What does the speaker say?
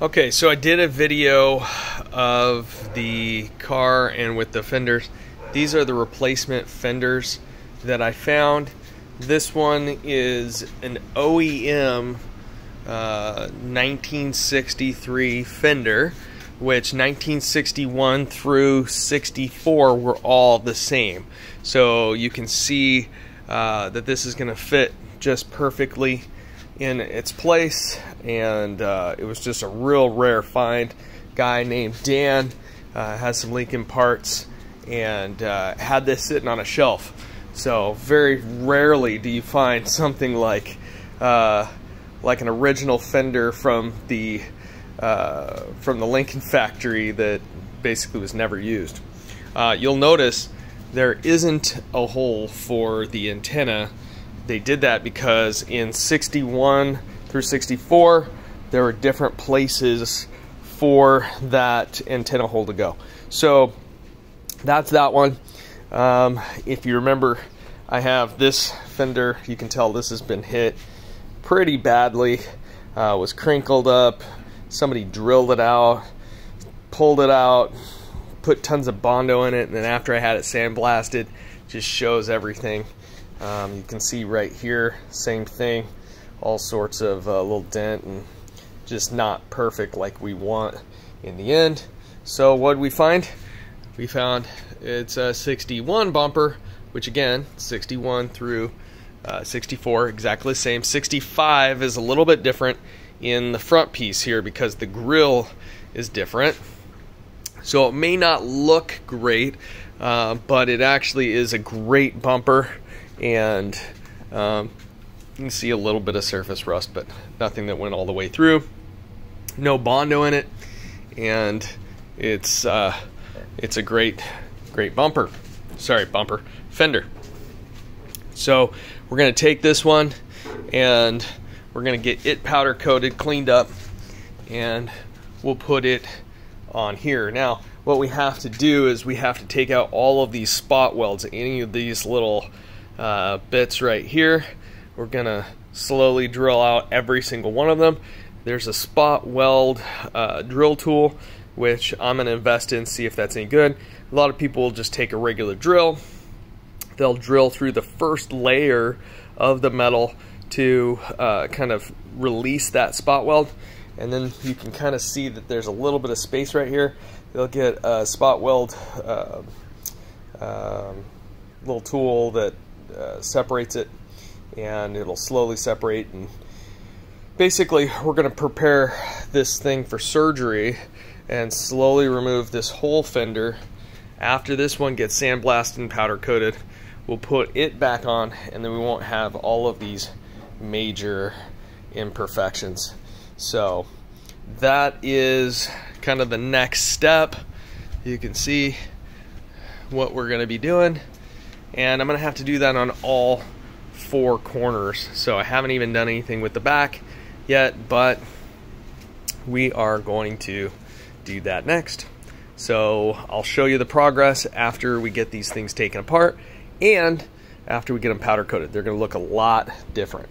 Okay, so I did a video of the car and with the fenders. These are the replacement fenders that I found. This one is an OEM 1963 Fender, which 1961 through 64 were all the same. So you can see that this is going to fit just perfectly in its place, and it was just a real rare find. Guy named Dan has some Lincoln parts and had this sitting on a shelf. So very rarely do you find something like an original Fender from the Lincoln factory that basically was never used. You'll notice there isn't a hole for the antenna. They did that because in 61 through 64 there were different places for that antenna hole to go. So that's that one. If you remember, I have this Fender. You can tell this has been hit pretty badly. Was crinkled up. Somebody drilled it out, pulled it out, put tons of Bondo in it, and then after I had it sandblasted, just shows everything. You can see right here, same thing, all sorts of little dent and just not perfect like we want in the end. So what did we find? We found it's a 61 bumper, which again, 61 through 64, exactly the same. 65 is a little bit different in the front piece here because the grille is different. So it may not look great, but it actually is a great bumper, and you can see a little bit of surface rust, but nothing that went all the way through. No Bondo in it, and it's a great bumper. Sorry, bumper, Fender. So we're gonna take this one and we're gonna get it powder coated, cleaned up, and we'll put it on here. Now what we have to do is we have to take out all of these spot welds, any of these little bits right here. We're gonna slowly drill out every single one of them. There's a spot weld drill tool, which I'm gonna invest in, see if that's any good. A lot of people will just take a regular drill. They'll drill through the first layer of the metal to kind of release that spot weld, and then you can kind of see that there's a little bit of space right here. They'll get a spot weld little tool that separates it, and it'll slowly separate. And basically we're going to prepare this thing for surgery and slowly remove this whole fender. After this one gets sandblasted and powder coated, we'll put it back on, and then we won't have all of these major imperfections. So that is kind of the next step. You can see what we're going to be doing, and I'm going to have to do that on all four corners. So I haven't even done anything with the back yet, but we are going to do that next. So I'll show you the progress after we get these things taken apart and after we get them powder coated. They're going to look a lot different.